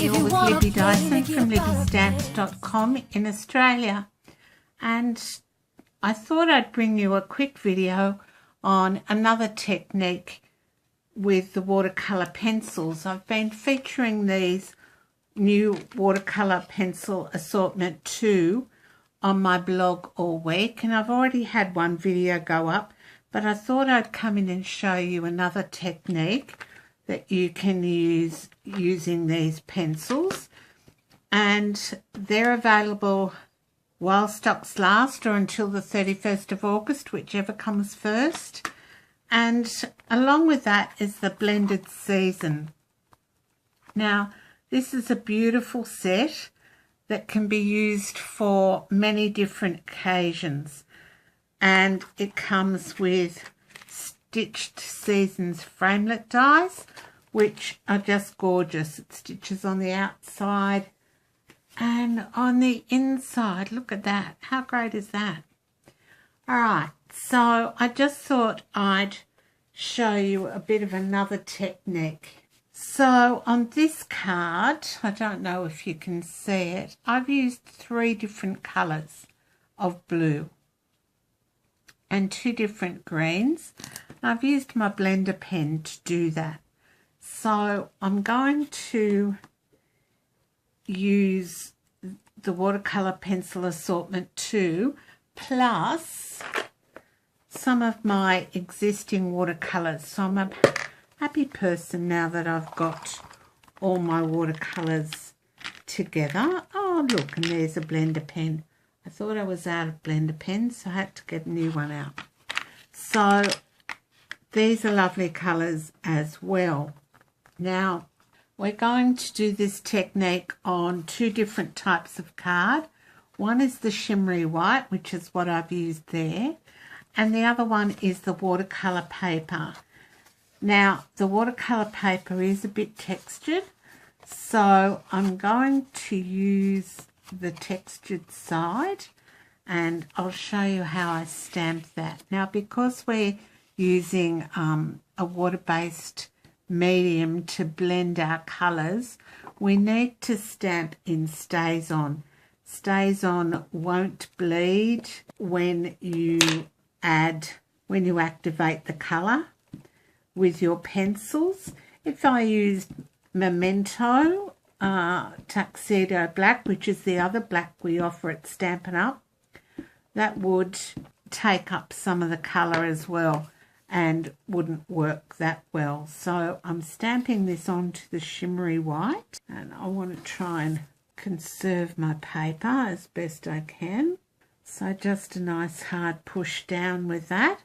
You're with Libby Dyson from libbystamps.com in Australia, and I thought I'd bring you a quick video on another technique with the watercolor pencils. I've been featuring these new watercolor pencil assortment 2 on my blog all week, and I've already had one video go up, but I thought I'd come in and show you another technique that you can use using these pencils, and they're available while stocks last or until the 31st of August, whichever comes first. And along with that is the blended season. Now, this is a beautiful set that can be used for many different occasions, and it comes with stitched seasons framelit dies, which are just gorgeous. It stitches on the outside and on the inside. Look at that. How great is that? All right, so I just thought I'd show you a bit of another technique. So on this card, I don't know if you can see it, I've used 3 different colours of blue and 2 different greens. I've used my blender pen to do that. So I'm going to use the watercolor pencil assortment 2 plus some of my existing watercolors. So I'm a happy person now that I've got all my watercolors together. Oh, look, and there's a blender pen. I thought I was out of blender pens, so I had to get a new one out. So these are lovely colours as well. Now, we're going to do this technique on 2 different types of card. One is the shimmery white, which is what I've used there, and the other one is the watercolour paper. Now, the watercolour paper is a bit textured, so I'm going to use the textured side, and I'll show you how I stamp that. Now, because we're using a water-based medium to blend our colours, we need to stamp in StazOn. StazOn won't bleed when you activate the colour with your pencils. If I used Memento Tuxedo Black, which is the other black we offer at Stampin Up, that would take up some of the colour as well and wouldn't work that well. So I'm stamping this onto the shimmery white, and I want to try and conserve my paper as best I can. So just a nice hard push down with that.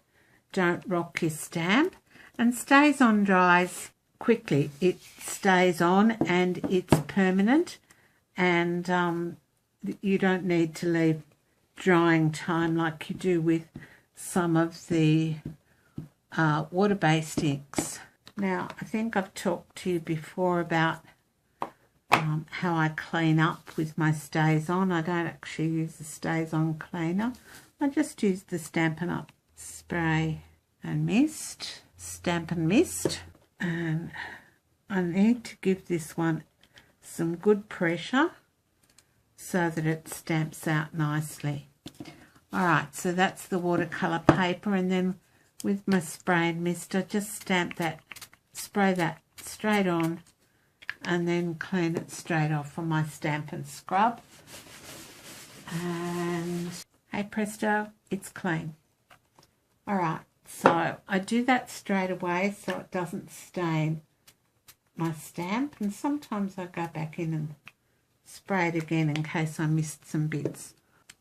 Don't rock your stamp. And StazOn dries quickly. It stays on and it's permanent, and you don't need to leave drying time like you do with some of the water-based inks. Now, I think I've talked to you before about how I clean up with my StazOn. I don't actually use the StazOn cleaner. I just use the Stampin Up spray and mist, Stamp and Mist, and I need to give this one some good pressure so that it stamps out nicely. Alright, so that's the watercolour paper, and then with my spray and mist I just stamp that, spray that straight on, and then clean it straight off on my Stamp and Scrub, and hey presto, it's clean. Alright, so I do that straight away so it doesn't stain my stamp, and sometimes I go back in and spray it again in case I missed some bits.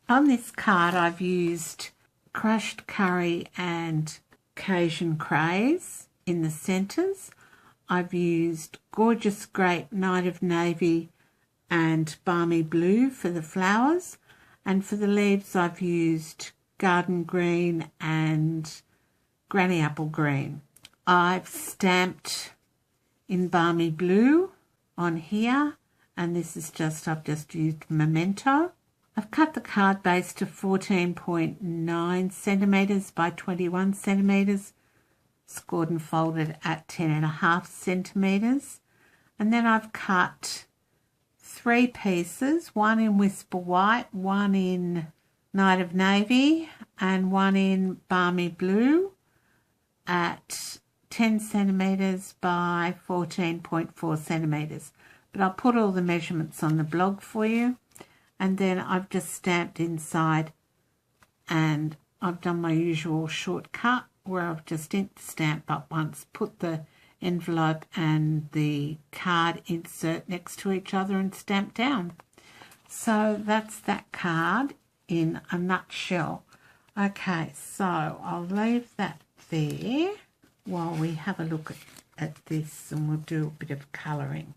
On this card I've used crushed curry and Cajun craze in the centres. I've used Gorgeous Grape, Night of Navy and Balmy Blue for the flowers, and for the leaves I've used Garden Green and Granny Apple Green. I've stamped in Balmy Blue on here, and this is just, I've just used Memento. I've cut the card base to 14.9 centimetres by 21 centimetres, scored and folded at 10.5 centimetres, and then I've cut 3 pieces, one in Whisper White, one in Night of Navy, and one in Balmy Blue at 10 centimetres by 14.4 centimetres. But I'll put all the measurements on the blog for you. And then I've just stamped inside, and I've done my usual shortcut where I've just inked the stamp up once, put the envelope and the card insert next to each other and stamp down. So that's that card in a nutshell. Okay, so I'll leave that there while we have a look at this, and we'll do a bit of colouring.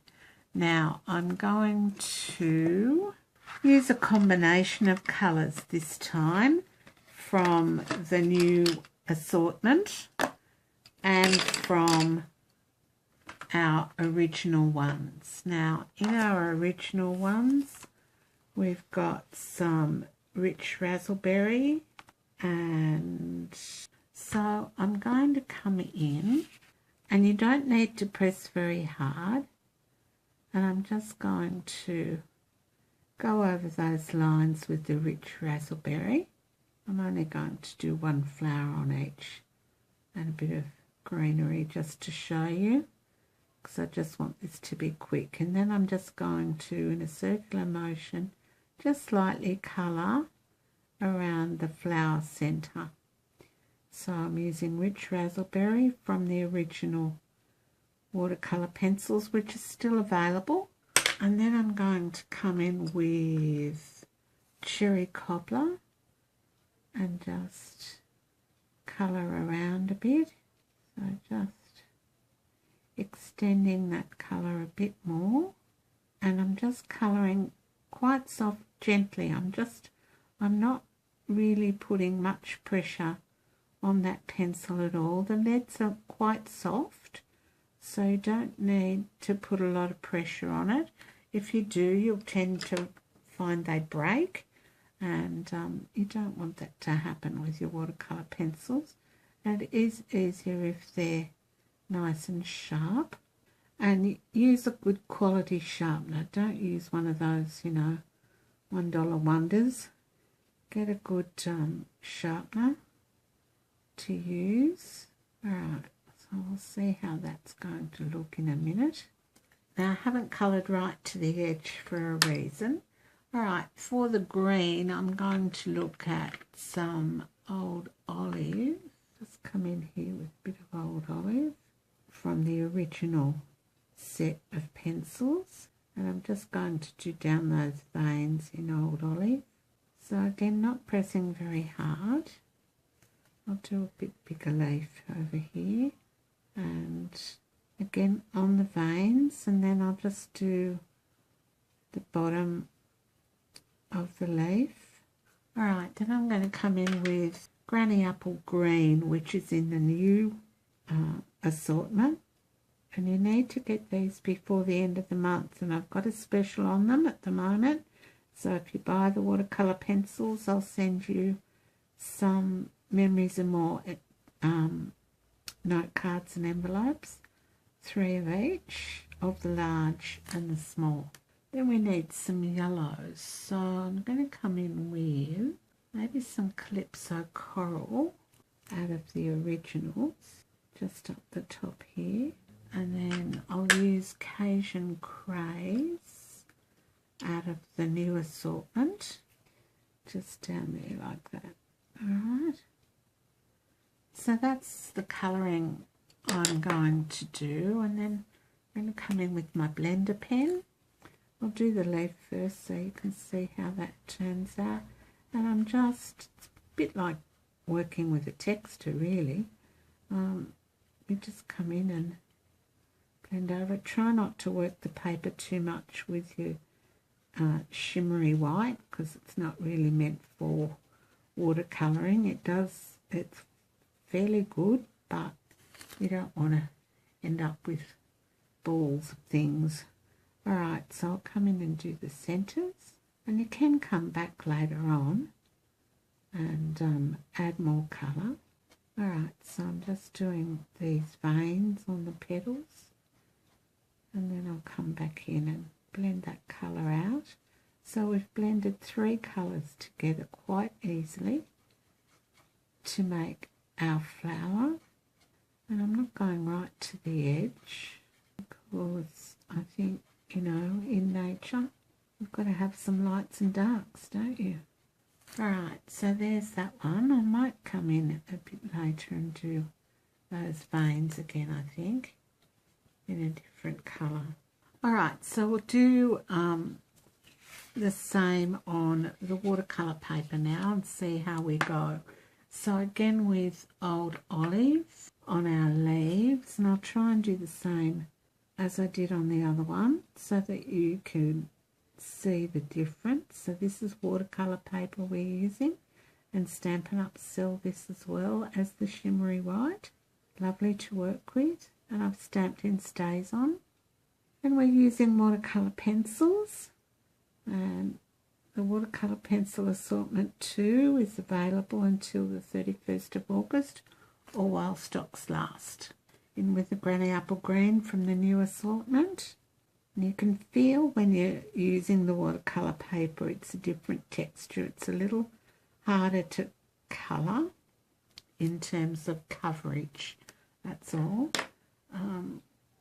Now I'm going to use a combination of colours this time from the new assortment and from our original ones. Now in our original ones we've got some rich raspberry, and so I'm going to come in, and you don't need to press very hard, and I'm just going to go over those lines with the rich raspberry. I'm only going to do one flower on each and a bit of greenery just to show you, because I just want this to be quick. And then I'm just going to, in a circular motion, just lightly colour around the flower centre. So I'm using rich raspberry from the original Watercolor Pencils, which is still available. And then I'm going to come in with Cherry Cobbler and just colour around a bit. So just extending that colour a bit more, and I'm just colouring quite soft, gently. I'm not really putting much pressure on that pencil at all. The leads are quite soft, so you don't need to put a lot of pressure on it. If you do, you'll tend to find they break, and you don't want that to happen with your watercolor pencils. And it is easier if they're nice and sharp. And use a good quality sharpener. Don't use one of those, you know, $1 wonders. Get a good sharpener to use. Alright, so we'll see how that's going to look in a minute. Now I haven't coloured right to the edge for a reason. Alright, for the green I'm going to look at some Old Olive. Just come in here with a bit of Old Olive from the original set of pencils, and I'm just going to do down those veins in Old Olive. So again, not pressing very hard. I'll do a bit bigger leaf over here, and again on the veins, and then I'll just do the bottom of the leaf. Alright, then I'm going to come in with Granny Apple Green, which is in the new assortment, and you need to get these before the end of the month, and I've got a special on them at the moment. So if you buy the watercolor pencils, I'll send you some Memories and More note cards and envelopes, 3 of each, of the large and the small. Then we need some yellows, so I'm going to come in with maybe some Calypso Coral out of the originals, just up the top here. And then I'll use Cajun Craze out of the new assortment, just down there like that. Alright, so that's the colouring I'm going to do, and then I'm going to come in with my blender pen. I'll do the leaf first so you can see how that turns out. And I'm just, it's a bit like working with a texture really. You just come in and blend over. Try not to work the paper too much with your shimmery white, because it's not really meant for watercolouring. It's fairly good, but you don't want to end up with balls of things. Alright, so I'll come in and do the centres, and you can come back later on and add more colour. Alright, so I'm just doing these veins on the petals, and then I'll come back in and blend that colour out. So we've blended 3 colours together quite easily to make our flower. And I'm not going right to the edge because I think, you know, in nature you've got to have some lights and darks, don't you? Alright, so there's that one. I might come in a bit later and do those veins again, I think, in a different colour. Alright, so we'll do the same on the watercolour paper now and see how we go. So again with Old Olive on our leaves, and I'll try and do the same as I did on the other one so that you can see the difference. So this is watercolour paper we're using, and Stampin' Up sell this as well as the shimmery white. Lovely to work with, and I've stamped in stays on. And we're using watercolour pencils, and the watercolour pencil assortment 2 is available until the 31st of August or while stocks last. In with the granny apple green from the new assortment. And you can feel when you're using the watercolour paper it's a different texture. It's a little harder to colour in terms of coverage. That's all.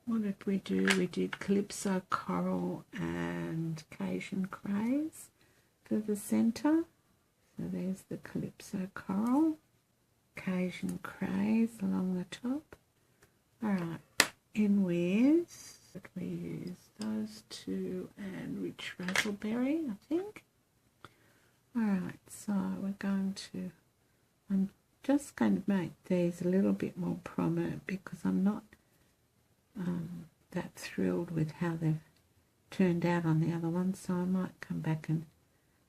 What did we do? We did Calypso Coral and Cajun Craze for the centre. So there's the Calypso Coral, Cajun Craze along the top. Alright, in with, we use those 2 and Rich Razzleberry, I think. Alright, so we're going to, I'm just going to make these a little bit more prominent because I'm not that thrilled with how they've turned out on the other one, so I might come back and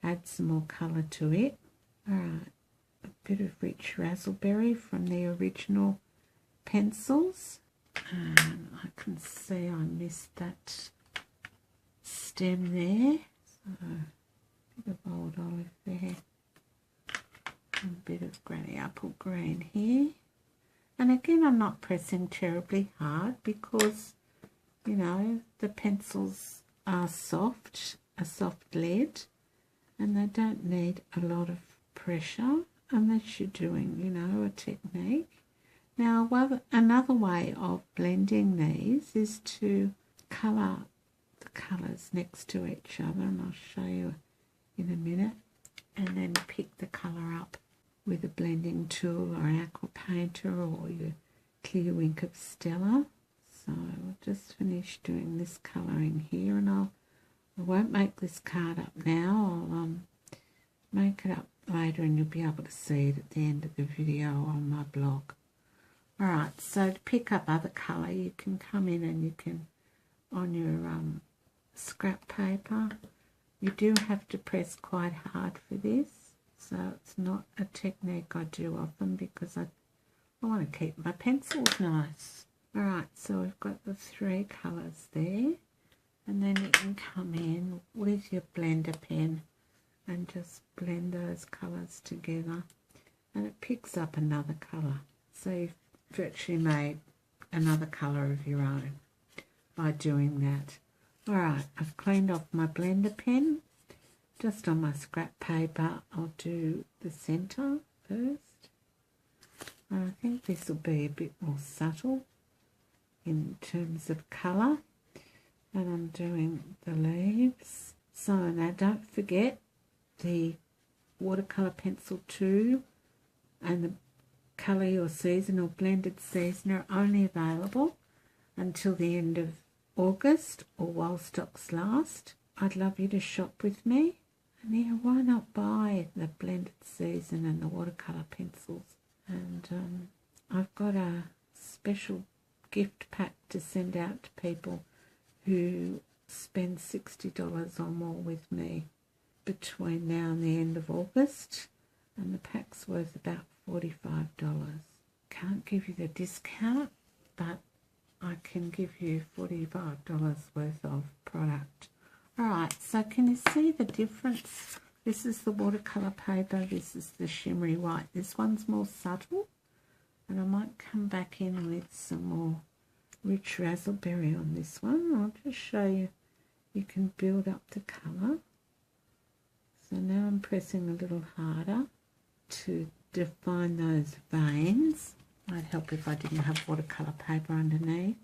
add some more colour to it. Alright, a bit of Rich Razzleberry from the original pencils, and I can see I missed that stem there, so a bit of Old Olive there, and a bit of Granny Apple Green here. And again, I'm not pressing terribly hard because, you know, the pencils are soft, a soft lead, and they don't need a lot of pressure unless you're doing, you know, a technique. Now, another way of blending these is to colour the colours next to each other, and I'll show you in a minute, and then pick the colour up with a blending tool or an aqua painter or your clear ink of Stella. So I'll just finish doing this colouring here, and I won't make this card up now. I'll make it up later and you'll be able to see it at the end of the video on my blog. Alright, so to pick up other colour you can come in and you can, on your scrap paper, you do have to press quite hard for this. So it's not a technique I do often because I want to keep my pencils nice. Alright, so we've got the 3 colours there, and then you can come in with your blender pen and just blend those colours together, and it picks up another colour. So you've virtually made another colour of your own by doing that. Alright, I've cleaned off my blender pen. Just on my scrap paper, I'll do the centre first. I think this will be a bit more subtle in terms of colour. And I'm doing the leaves. So now don't forget the watercolour pencil 2 and the Colour Your Season or Blended Season are only available until the end of August or while stocks last. I'd love you to shop with me. And yeah, why not buy the Blended Season and the watercolour pencils? And I've got a special gift pack to send out to people who spend $60 or more with me between now and the end of August, and the pack's worth about $45. Can't give you the discount, but I can give you $45 worth of product. Alright, so can you see the difference? This is the watercolour paper, this is the shimmery white. This one's more subtle, and I might come back in with some more Rich Razzleberry on this one. I'll just show you you can build up the colour. So now I'm pressing a little harder to define those veins. Might help if I didn't have watercolour paper underneath.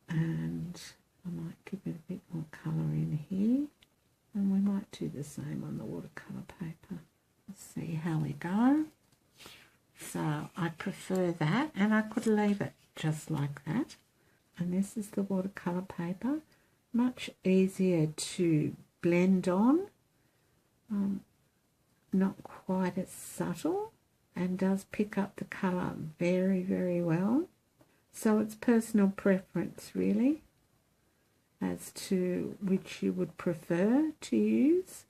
And I might give it a bit more colour in here. And we might do the same on the watercolour paper. Let's see how we go. So I prefer that, and I could leave it just like that. And this is the watercolour paper. Much easier to blend on. Not quite as subtle, and does pick up the colour very, very well. So it's personal preference really as to which you would prefer to use.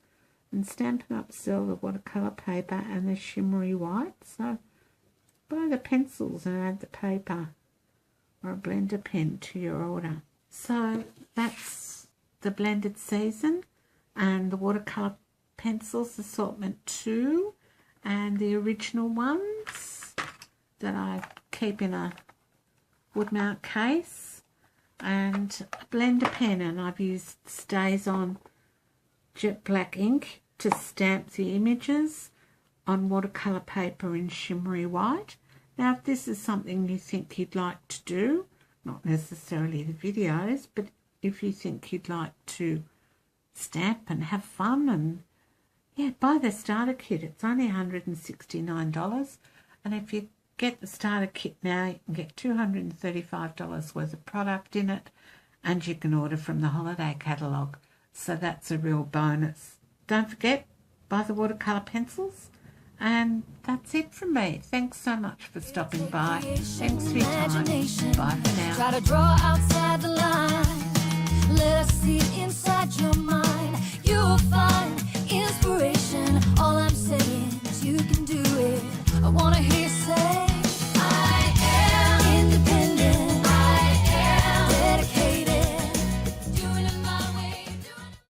And Stampin' Up sell the watercolour paper and the shimmery white, so buy the pencils and add the paper or a blender pen to your order. So that's the blended season and the watercolour pencils assortment 2, and the original ones that I keep in a wood mount case, and a blender pen, and I've used Stays On jet black ink to stamp the images on watercolour paper in shimmery white. Now if this is something you think you'd like to do, not necessarily the videos, but if you think you'd like to stamp and have fun, and yeah, buy the starter kit. It's only $169, and if you get the starter kit now, you can get $235 worth of product in it, and you can order from the holiday catalogue, so that's a real bonus. Don't forget, buy the watercolour pencils, and that's it from me. Thanks so much for stopping by. Thanks for your time. Bye for now. Try to draw outside the line. Let us see inside your mind. You'll find